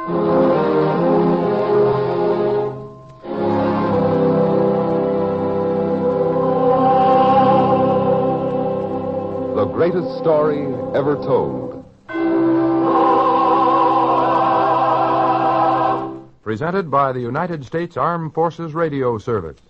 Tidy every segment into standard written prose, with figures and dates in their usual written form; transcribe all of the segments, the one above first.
The greatest story ever told. Presented by the United States Armed Forces Radio Service.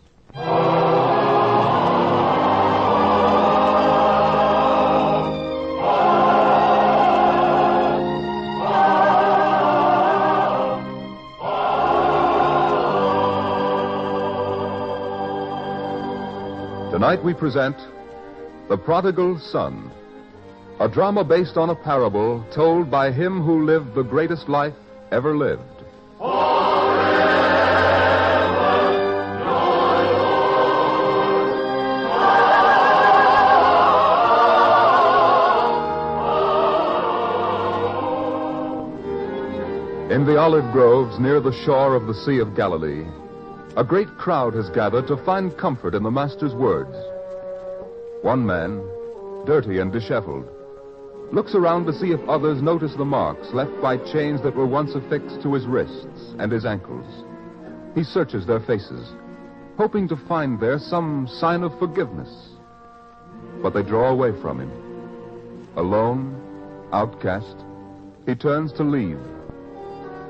Tonight we present The Prodigal Son, a drama based on a parable told by him who lived the greatest life ever lived. In the olive groves near the shore of the Sea of Galilee, a great crowd has gathered to find comfort in the Master's words. One man, dirty and disheveled, looks around to see if others notice the marks left by chains that were once affixed to his wrists and his ankles. He searches their faces, hoping to find there some sign of forgiveness. But they draw away from him. Alone, outcast, he turns to leave.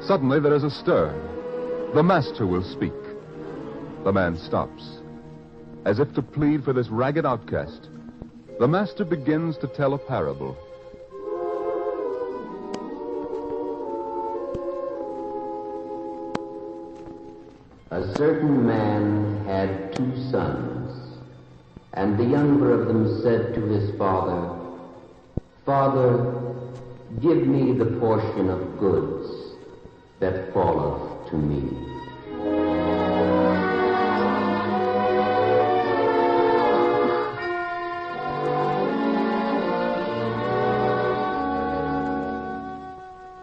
Suddenly there is a stir. The Master will speak. The man stops. As if to plead for this ragged outcast, the Master begins to tell a parable. A certain man had 2 sons, and the younger of them said to his father, "Father, give me the portion of goods that falleth to me."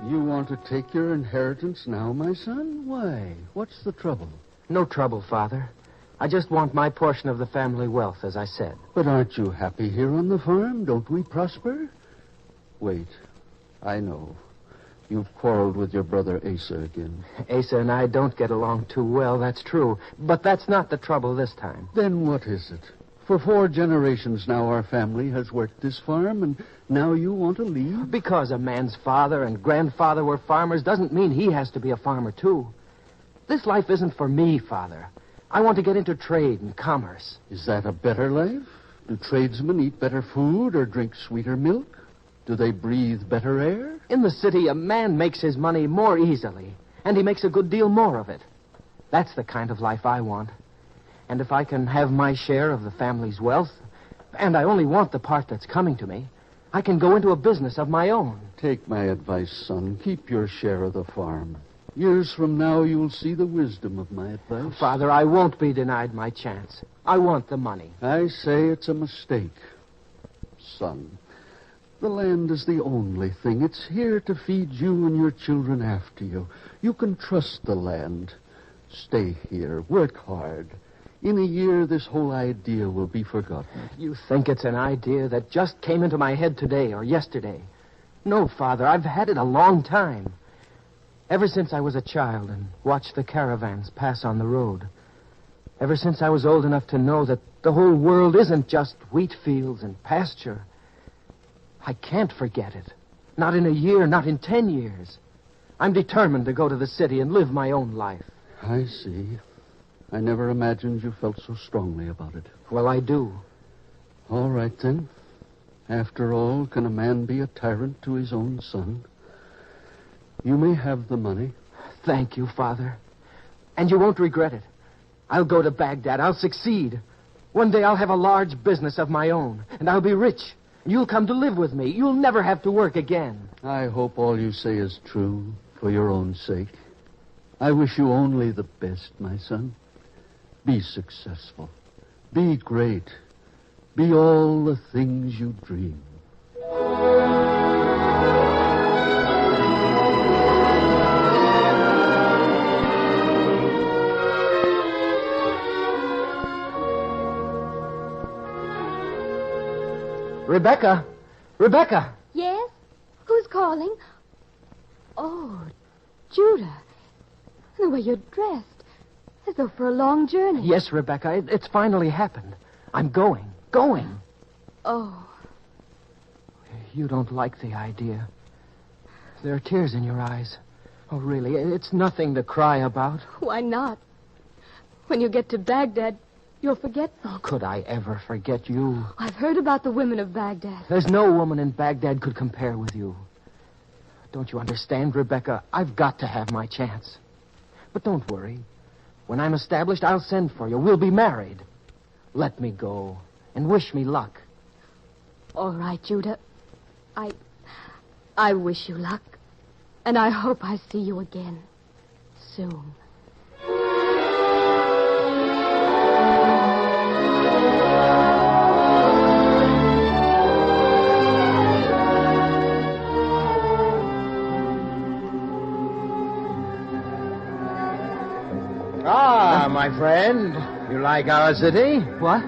You want to take your inheritance now, my son? Why? What's the trouble? No trouble, Father. I just want my portion of the family wealth, as I said. But aren't you happy here on the farm? Don't we prosper? Wait. I know. You've quarreled with your brother Asa again. Asa and I don't get along too well, that's true. But that's not the trouble this time. Then what is it? For 4 generations now our family has worked this farm, and now you want to leave? Because a man's father and grandfather were farmers doesn't mean he has to be a farmer, too. This life isn't for me, Father. I want to get into trade and commerce. Is that a better life? Do tradesmen eat better food or drink sweeter milk? Do they breathe better air? In the city, a man makes his money more easily, and he makes a good deal more of it. That's the kind of life I want. And if I can have my share of the family's wealth, and I only want the part that's coming to me, I can go into a business of my own. Take my advice, son. Keep your share of the farm. Years from now, you'll see the wisdom of my advice. Father, I won't be denied my chance. I want the money. I say it's a mistake. Son, the land is the only thing. It's here to feed you and your children after you. You can trust the land. Stay here. Work hard. In a year, this whole idea will be forgotten. You think it's an idea that just came into my head today or yesterday. No, Father, I've had it a long time. Ever since I was a child and watched the caravans pass on the road. Ever since I was old enough to know that the whole world isn't just wheat fields and pasture. I can't forget it. Not in a year, not in 10 years. I'm determined to go to the city and live my own life. I see. I never imagined you felt so strongly about it. Well, I do. All right, then. After all, can a man be a tyrant to his own son? You may have the money. Thank you, Father. And you won't regret it. I'll go to Baghdad. I'll succeed. One day I'll have a large business of my own, and I'll be rich. You'll come to live with me. You'll never have to work again. I hope all you say is true for your own sake. I wish you only the best, my son. Be successful. Be great. Be all the things you dream. Rebecca! Rebecca! Yes? Who's calling? Oh, Judah, the way you're dressed, as though for a long journey. Yes, Rebecca, it's finally happened. I'm going. Oh, You don't like the idea. There are tears in your eyes. Oh, really, it's nothing to cry about. why not? When you get to Baghdad, you'll forget me. Oh, could I ever forget you? I've heard about the women of Baghdad. There's no woman in Baghdad could compare with you. Don't you understand, Rebecca? I've got to have my chance. But don't worry. When I'm established, I'll send for you. We'll be married. Let me go and wish me luck. All right, Judah. I wish you luck. And I hope I see you again. Soon. Ah, my friend. You like our city? What?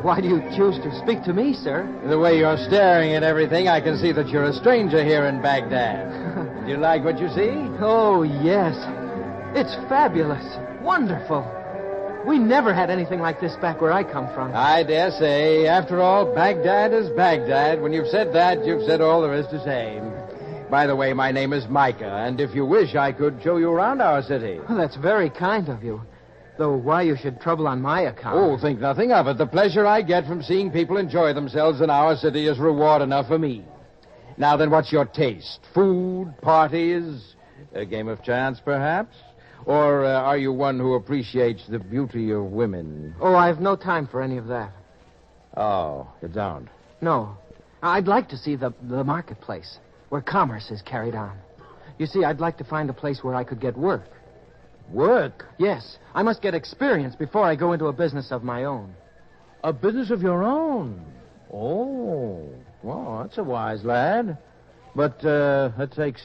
Why do you choose to speak to me, sir? The way you're staring at everything, I can see that you're a stranger here in Baghdad. Do you like what you see? Oh, yes. It's fabulous. Wonderful. We never had anything like this back where I come from. I dare say. After all, Baghdad is Baghdad. When you've said that, you've said all there is to say. By the way, my name is Micah, and if you wish, I could show you around our city. Well, that's very kind of you. Though why you should trouble on my account. Oh, think nothing of it. The pleasure I get from seeing people enjoy themselves in our city is reward enough for me. Now then, what's your taste? Food, parties, a game of chance, perhaps? Or are you one who appreciates the beauty of women? Oh, I've no time for any of that. Oh, you don't? No. I'd like to see the marketplace, where commerce is carried on. You see, I'd like to find a place where I could get work. Work? Yes. I must get experience before I go into a business of my own. A business of your own? Oh, well, that's a wise lad. But that takes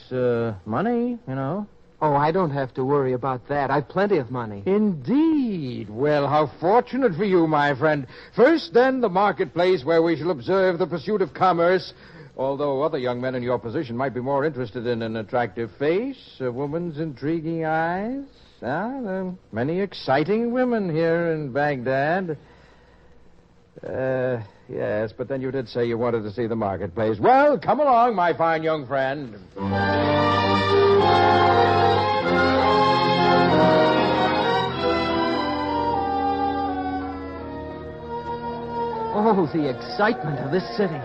money, you know. Oh, I don't have to worry about that. I've plenty of money. Indeed. Well, how fortunate for you, my friend. First, then, the marketplace where we shall observe the pursuit of commerce, although other young men in your position might be more interested in an attractive face, a woman's intriguing eyes. There are many exciting women here in Baghdad. Yes, but then you did say you wanted to see the marketplace. Well, come along, my fine young friend. Oh, the excitement of this city.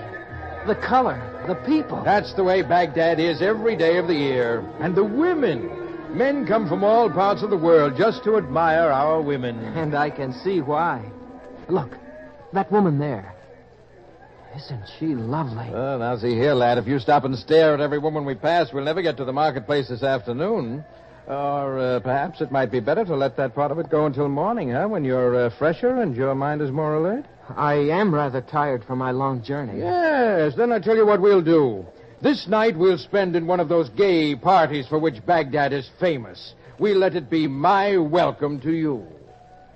The color, the people. That's the way Baghdad is every day of the year. And the women. Men come from all parts of the world just to admire our women. And I can see why. Look, that woman there. Isn't she lovely? Well, now see here, lad. If you stop and stare at every woman we pass, we'll never get to the marketplace this afternoon. Or perhaps it might be better to let that part of it go until morning, huh? When you're fresher and your mind is more alert. I am rather tired from my long journey. Yes, then I tell you what we'll do. This night we'll spend in one of those gay parties for which Baghdad is famous. We'll let it be my welcome to you.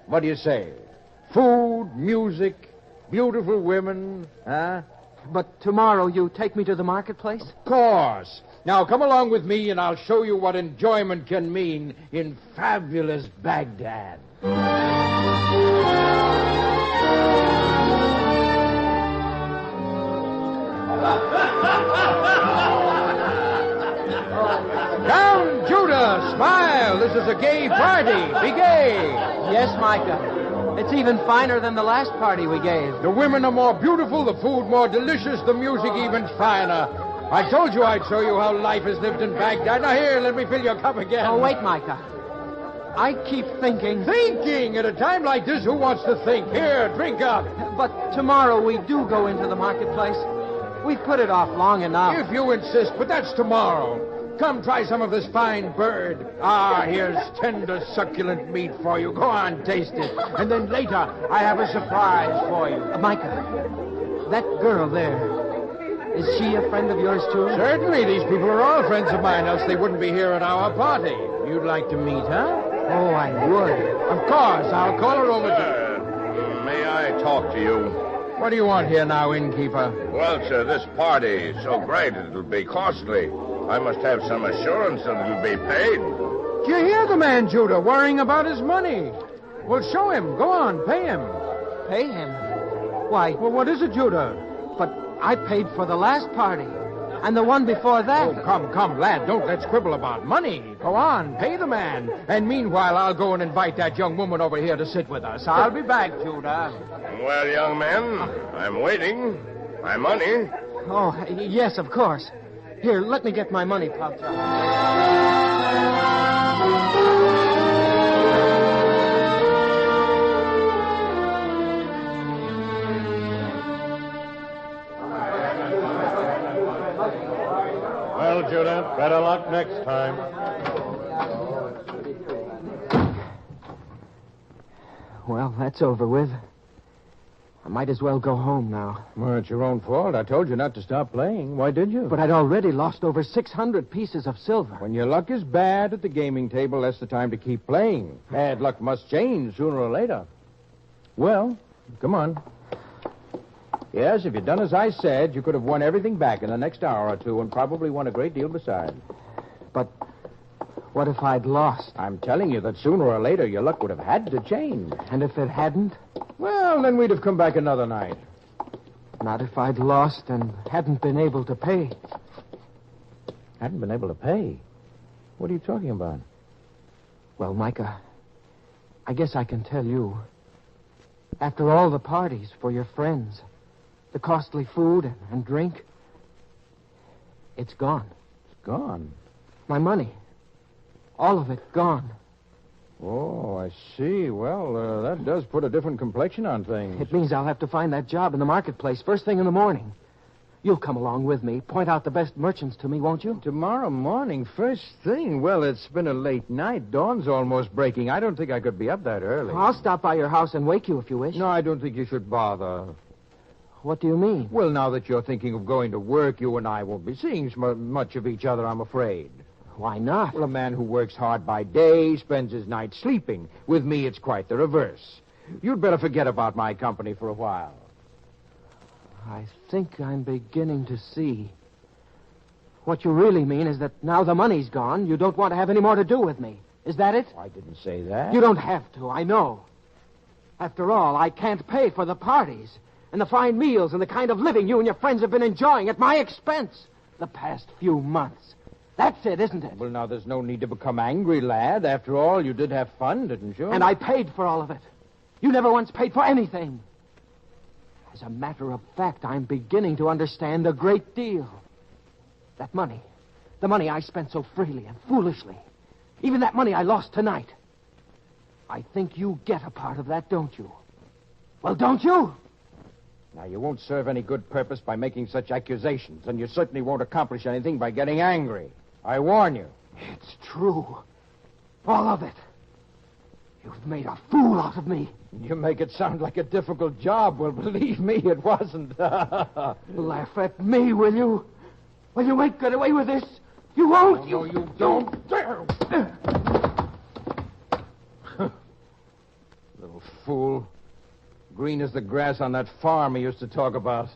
What do you say? Food, music, beautiful women, huh? But tomorrow you take me to the marketplace? Of course. Now come along with me and I'll show you what enjoyment can mean in fabulous Baghdad. Down, Judah! Smile! This is a gay party. Be gay! Yes, Micah. It's even finer than the last party we gave. The women are more beautiful, the food more delicious, the music even finer. I told you I'd show you how life is lived in Baghdad. Now here, let me fill your cup again. Oh, wait, Micah. I keep thinking... Thinking? At a time like this, who wants to think? Here, drink up. But tomorrow we do go into the marketplace. We've put it off long enough. If you insist, but that's tomorrow. Come try some of this fine bird. Ah, here's tender, succulent meat for you. Go on, taste it. And then later, I have a surprise for you. Micah, that girl there, is she a friend of yours, too? Certainly. These people are all friends of mine, else they wouldn't be here at our party. You'd like to meet her? Oh, I would. Of course. I'll call her over to... May I talk to you? What do you want here now, innkeeper? Well, sir, this party is so great it'll be costly. I must have some assurance that it'll be paid. Do you hear the man, Judah, worrying about his money? Well, show him. Go on, pay him. Pay him? Why? Well, what is it, Judah? But I paid for the last party. And the one before that. Oh, come, lad. Don't let's quibble about money. Go on, pay the man. And meanwhile, I'll go and invite that young woman over here to sit with us. I'll be back, Judah. Well, young man, I'm waiting. My money. Oh, yes, of course. Here, let me get my money pouch out. Well, Judah, better luck next time. Well, that's over with. I might as well go home now. Well, it's your own fault. I told you not to stop playing. Why did you? But I'd already lost over 600 pieces of silver. When your luck is bad at the gaming table, that's the time to keep playing. Bad luck must change sooner or later. Well, come on. Yes, if you'd done as I said, you could have won everything back in the next hour or two and probably won a great deal besides. But what if I'd lost? I'm telling you that sooner or later your luck would have had to change. And if it hadn't? Well, then we'd have come back another night. Not if I'd lost and hadn't been able to pay. Hadn't been able to pay? What are you talking about? Well, Micah, I guess I can tell you. After all the parties for your friends, the costly food and drink, it's gone. It's gone? My money. All of it gone. Oh, I see. Well, that does put a different complexion on things. It means I'll have to find that job in the marketplace first thing in the morning. You'll come along with me, point out the best merchants to me, won't you? Tomorrow morning, first thing? Well, it's been a late night. Dawn's almost breaking. I don't think I could be up that early. I'll stop by your house and wake you if you wish. No, I don't think you should bother. What do you mean? Well, now that you're thinking of going to work, you and I won't be seeing much of each other, I'm afraid. Why not? Well, a man who works hard by day spends his night sleeping. With me, it's quite the reverse. You'd better forget about my company for a while. I think I'm beginning to see. What you really mean is that now the money's gone, you don't want to have any more to do with me. Is that it? I didn't say that. You don't have to, I know. After all, I can't pay for the parties and the fine meals and the kind of living you and your friends have been enjoying at my expense the past few months. That's it, isn't it? Well, now, there's no need to become angry, lad. After all, you did have fun, didn't you? And I paid for all of it. You never once paid for anything. As a matter of fact, I'm beginning to understand a great deal. That money, the money I spent so freely and foolishly, even that money I lost tonight. I think you get a part of that, don't you? Well, don't you? Now, you won't serve any good purpose by making such accusations, and you certainly won't accomplish anything by getting angry. I warn you. It's true. All of it. You've made a fool out of me. You make it sound like a difficult job. Well, believe me, it wasn't. Laugh at me, will you? Well, you ain't get away with this. You won't. No, you don't. Little fool. Green as the grass on that farm he used to talk about.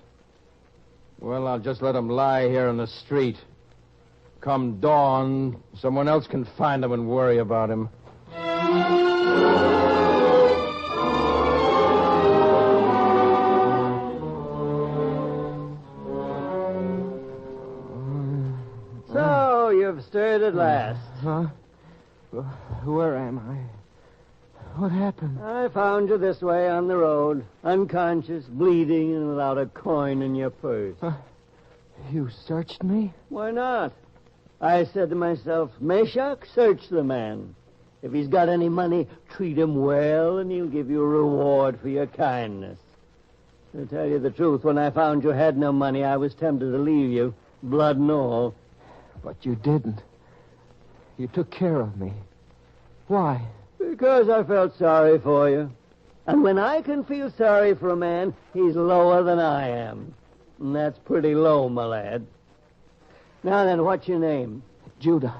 Well, I'll just let him lie here in the street. Come dawn, someone else can find him and worry about him. So, you've stirred at last. Huh? Where am I? What happened? I found you this way on the road, unconscious, bleeding, and without a coin in your purse. You searched me? Why not? I said to myself, Meshach, search the man. If he's got any money, treat him well, and he'll give you a reward for your kindness. To tell you the truth, when I found you had no money, I was tempted to leave you, blood and all. But you didn't. You took care of me. Why? Because I felt sorry for you. And when I can feel sorry for a man, he's lower than I am. And that's pretty low, my lad. Now then, what's your name? Judah.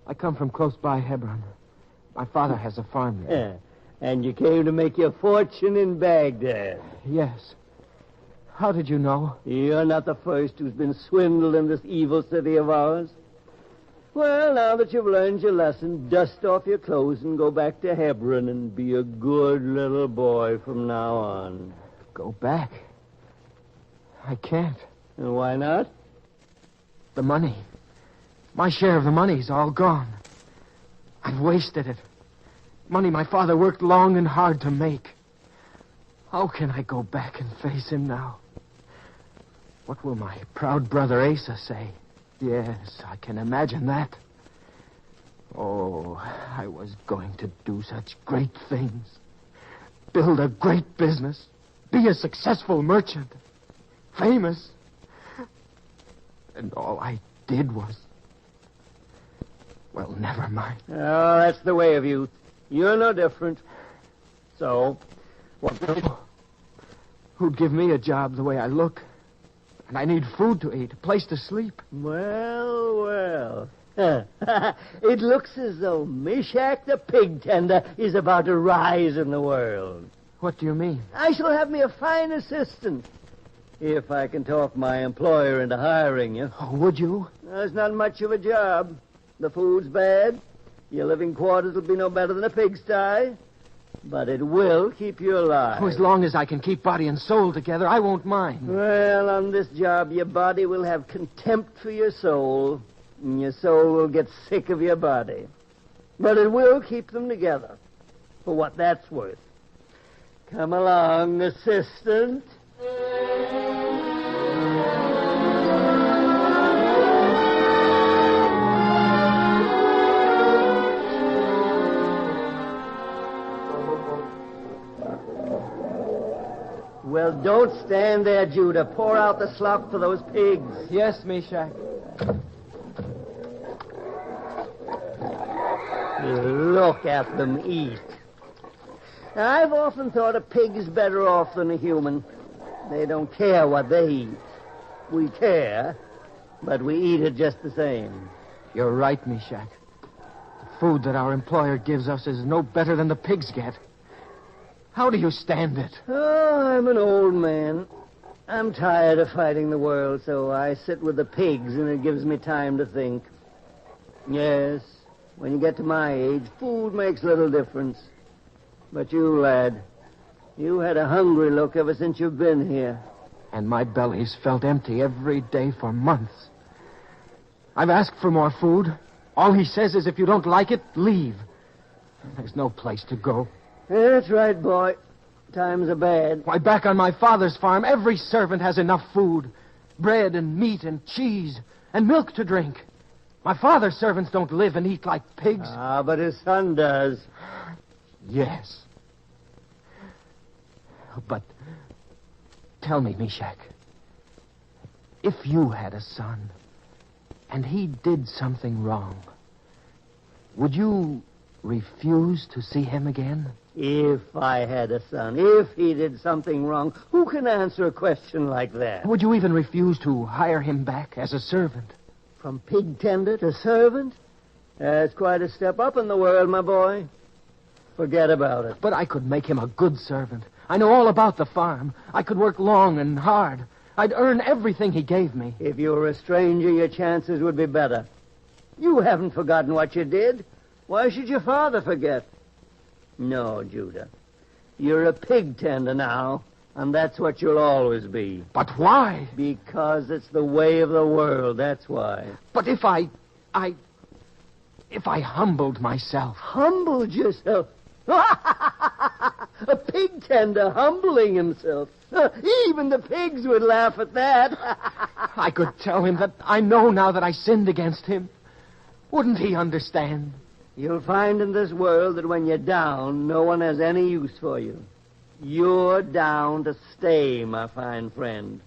I come from close by Hebron. My father has a farm there. Yeah. And you came to make your fortune in Baghdad. Yes. How did you know? You're not the first who's been swindled in this evil city of ours. Well, now that you've learned your lesson, dust off your clothes and go back to Hebron and be a good little boy from now on. Go back? I can't. And why not? The money. My share of the money's all gone. I've wasted it. Money my father worked long and hard to make. How can I go back and face him now? What will my proud brother Asa say? Yes, I can imagine that. Oh, I was going to do such great things. Build a great business. Be a successful merchant. Famous. And all I did was... Well, never mind. Oh, that's the way of youth. You're no different. So, what... Who'd give me a job the way I look? And I need food to eat, a place to sleep. Well. It looks as though Meshach the pig tender is about to rise in the world. What do you mean? I shall have me a fine assistant. If I can talk my employer into hiring you. Oh, would you? It's not much of a job. The food's bad. Your living quarters will be no better than a pigsty. But it will keep you alive. Oh, as long as I can keep body and soul together, I won't mind. Well, on this job, your body will have contempt for your soul, and your soul will get sick of your body. But it will keep them together, for what that's worth. Come along, assistant. Well, don't stand there, Judah. Pour out the slop for those pigs. Yes, Meshach. Look at them eat. Now, I've often thought a pig is better off than a human. They don't care what they eat. We care, but we eat it just the same. You're right, Meshach. The food that our employer gives us is no better than the pigs get. How do you stand it? Oh, I'm an old man. I'm tired of fighting the world, so I sit with the pigs, and it gives me time to think. Yes, when you get to my age, food makes little difference. But you, lad, you had a hungry look ever since you've been here. And my belly's felt empty every day for months. I've asked for more food. All he says is if you don't like it, leave. There's no place to go. That's right, boy. Times are bad. Why, back on my father's farm, every servant has enough food. Bread and meat and cheese and milk to drink. My father's servants don't live and eat like pigs. Ah, but his son does. Yes. But tell me, Meshach, if you had a son and he did something wrong, would you refuse to see him again? If I had a son, if he did something wrong, who can answer a question like that? Would you even refuse to hire him back as a servant? From pig tender to servant? That's quite a step up in the world, my boy. Forget about it. But I could make him a good servant. I know all about the farm. I could work long and hard. I'd earn everything he gave me. If you were a stranger, your chances would be better. You haven't forgotten what you did. Why should your father forget? No, Judah. You're a pig tender now, and that's what you'll always be. But why? Because it's the way of the world, that's why. But if I humbled myself. Humbled yourself? A pig tender humbling himself. Even the pigs would laugh at that. I could tell him that I know now that I sinned against him. Wouldn't he understand? You'll find in this world that when you're down, no one has any use for you. You're down to stay, my fine friend.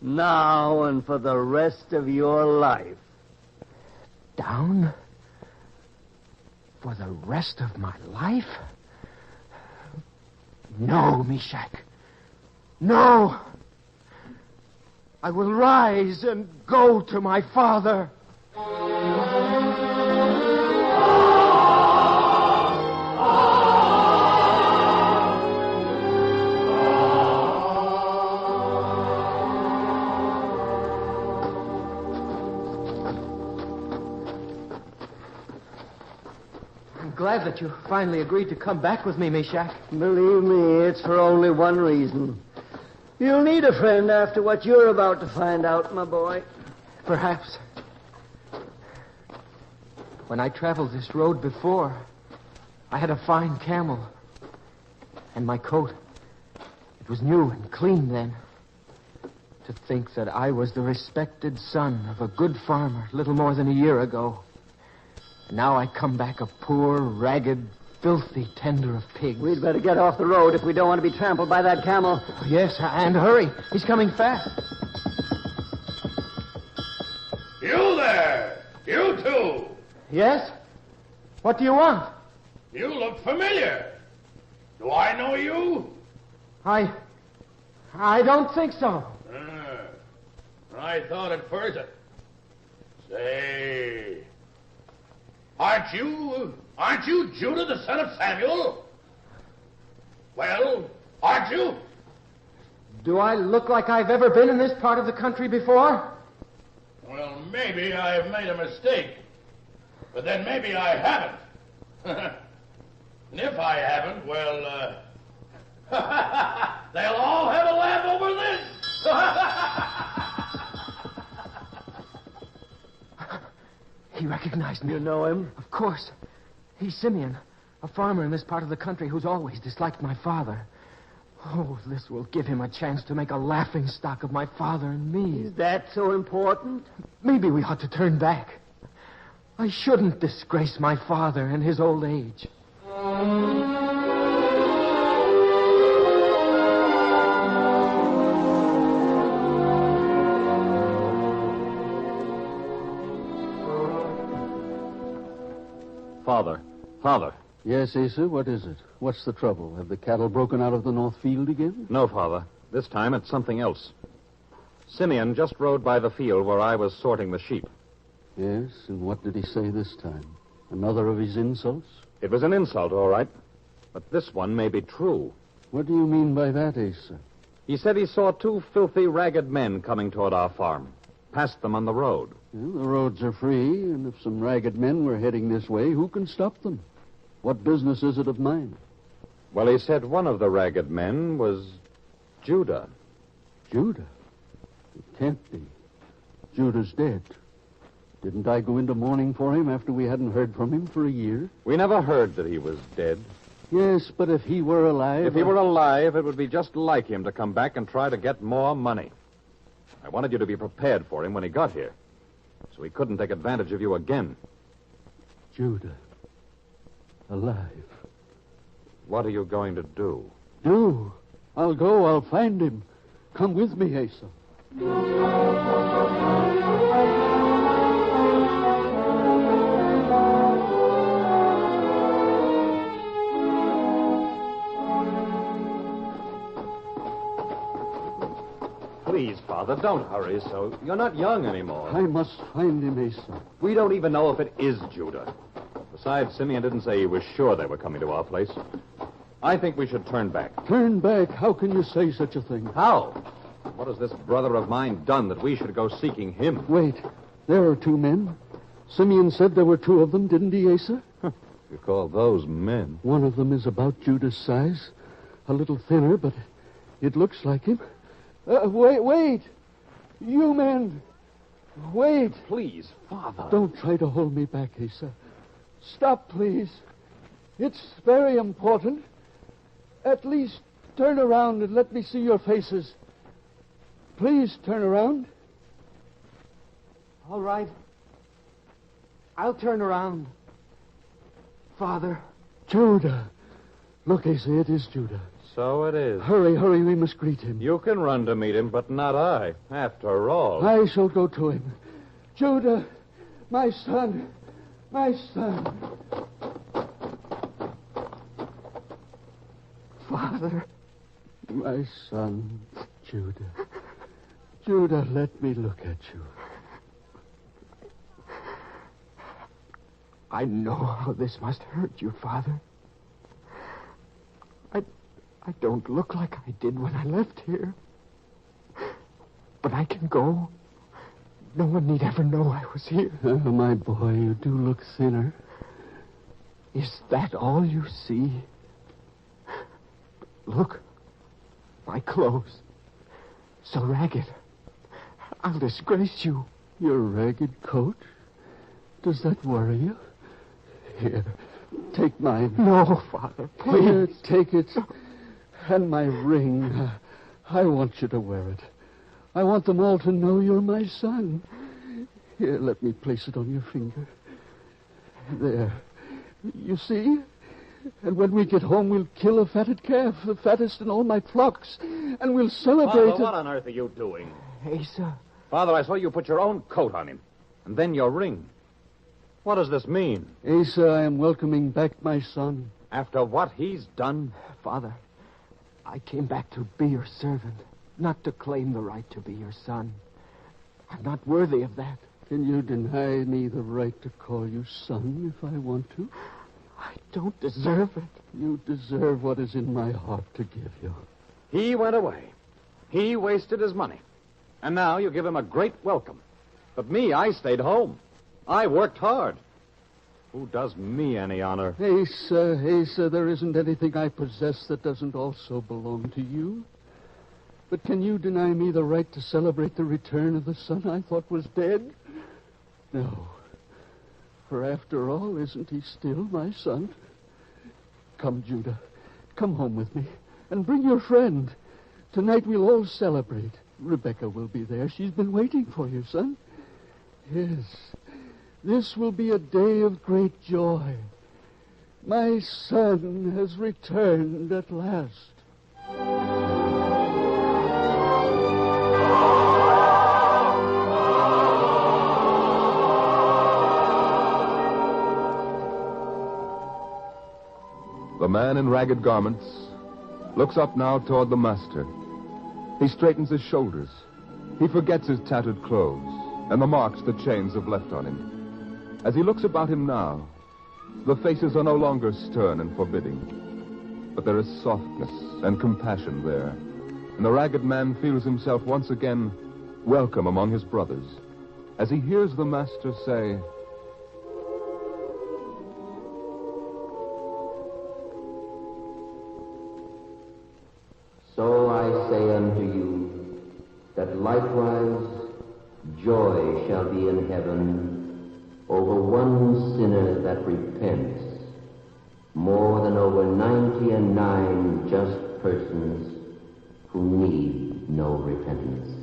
Now and for the rest of your life. Down? For the rest of my life? No, Meshach. No. I will rise and go to my father. glad that you finally agreed to come back with me, Meshach. Believe me, it's for only one reason. You'll need a friend after what you're about to find out, my boy. Perhaps. When I traveled this road before, I had a fine camel. And my coat. It was new and clean then. To think that I was the respected son of a good farmer little more than a year ago. And now I come back a poor, ragged, filthy tender of pigs. We'd better get off the road if we don't want to be trampled by that camel. Oh, yes, and hurry. He's coming fast. You there! You two! Yes? What do you want? You look familiar. Do I know you? I don't think so. I thought at first. Say, aren't you Judah, the son of Samuel? Well, aren't you? Do I look like I've ever been in this part of the country before? Well, maybe I've made a mistake. But then maybe I haven't. And if I haven't, well, they'll all have a laugh over this. He recognized me. You know him? Of course. He's Simeon, a farmer in this part of the country who's always disliked my father. Oh, this will give him a chance to make a laughing stock of my father and me. Is that so important? Maybe we ought to turn back. I shouldn't disgrace my father in his old age. Father. Yes, Asa, what is it? What's the trouble? Have the cattle broken out of the north field again? No, Father. This time it's something else. Simeon just rode by the field where I was sorting the sheep. Yes, and what did he say this time? Another of his insults? It was an insult, all right. But this one may be true. What do you mean by that, Asa? He said he saw two filthy, ragged men coming toward our farm. Passed them on the road. Well, the roads are free, and if some ragged men were heading this way, who can stop them? What business is it of mine? Well, he said one of the ragged men was Judah. Judah? It can't be. Judah's dead. Didn't I go into mourning for him after we hadn't heard from him for a year? We never heard that he was dead. Yes, but if he were alive... If he were alive, it would be just like him to come back and try to get more money. I wanted you to be prepared for him when he got here, so he couldn't take advantage of you again. Judah. Alive. What are you going to do? Do? I'll go. I'll find him. Come with me, Asa. Please, Father, don't hurry so. You're not young anymore. I must find him, Asa. We don't even know if it is Judah. Besides, Simeon didn't say he was sure they were coming to our place. I think we should turn back. Turn back? How can you say such a thing? How? What has this brother of mine done that we should go seeking him? Wait. There are two men. Simeon said there were two of them, didn't he, Asa? You call those men? One of them is about Judah's size. A little thinner, but it looks like him. Wait. You men. Wait. Please, Father. Don't try to hold me back, Asa. Stop, please. It's very important. At least turn around and let me see your faces. Please turn around. All right. I'll turn around. Father. Judah. Look, Asa, it is Judah. So it is. Hurry, we must greet him. You can run to meet him, but not I. After all. I shall go to him. Judah, my son. My son. Father. My son, Judah. Judah, let me look at you. I know how this must hurt you, Father. I don't look like I did when I left here. But I can go. No one need ever know I was here. Oh, my boy, you do look thinner. Is that all you see? Look, my clothes. So ragged. I'll disgrace you. Your ragged coat? Does that worry you? Here, take mine. No, Father, please. Here, take it. And my ring. I want you to wear it. I want them all to know you're my son. Here, let me place it on your finger. There. You see? And when we get home, we'll kill a fatted calf, the fattest in all my flocks, and we'll celebrate Father, what on earth are you doing? Asa. Father, I saw you put your own coat on him, and then your ring. What does this mean? Asa, I am welcoming back my son. After what he's done? Father, I came back to be your servant, not to claim the right to be your son. I'm not worthy of that. Can you deny me the right to call you son if I want to? I don't deserve it. You deserve what is in my heart to give you. He went away. He wasted his money. And now you give him a great welcome. But me, I stayed home. I worked hard. Who does me any honor? Asa, there isn't anything I possess that doesn't also belong to you. But can you deny me the right to celebrate the return of the son I thought was dead? No. For after all, isn't he still my son? Come, Judah. Come home with me. And bring your friend. Tonight we'll all celebrate. Rebecca will be there. She's been waiting for you, son. Yes. This will be a day of great joy. My son has returned at last. The man in ragged garments looks up now toward the master. He straightens his shoulders. He forgets his tattered clothes and the marks the chains have left on him. As he looks about him now, the faces are no longer stern and forbidding, but there is softness and compassion there, and the ragged man feels himself once again welcome among his brothers as he hears the master say, So I say unto you, that likewise joy shall be in heaven over one sinner that repents, more than over 99 just persons who need no repentance.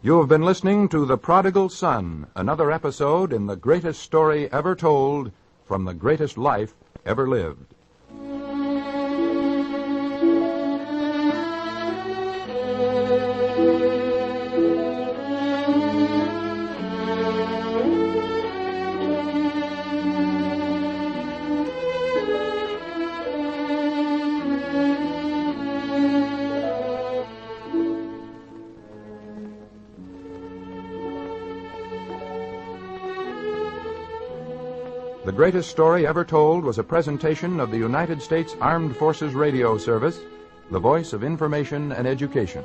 You have been listening to The Prodigal Son, another episode in the greatest story ever told from the greatest life ever lived. The Greatest Story Ever Told was a presentation of the United States Armed Forces Radio Service, the voice of information and education.